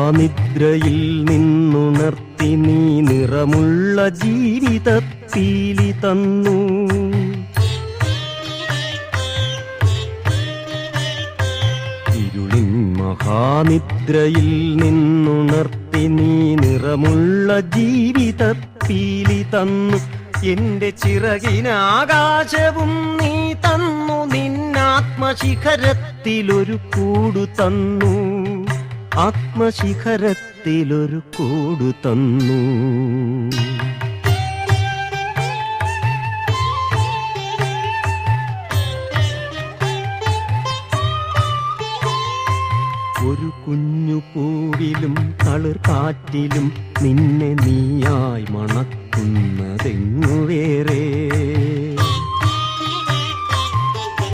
മഹാനിദ്രയിൽ നിന്നുണർത്തി നീ നിറമുള്ള ജീവിതപ്പീലി തന്നു. ഇരുളിൻ മഹാനിദ്രയിൽ നിന്നുണർത്തി നീ നിറമുള്ള ജീവിതപ്പീലി തന്നു. എന്റെ ചിറകിനാകാശവും നീ തന്നു. നിന്നാത്മശിഖരത്തിലൊരു കൂടു തന്നു. ആത്മശിഖരത്തിലൊരു കൂടു തന്നു. ഒരു കുഞ്ഞു പൂവിലും തളിർ കാറ്റിലും നിന്നെ നീയായി മണക്കുന്നതെങ്ങു വേറെ.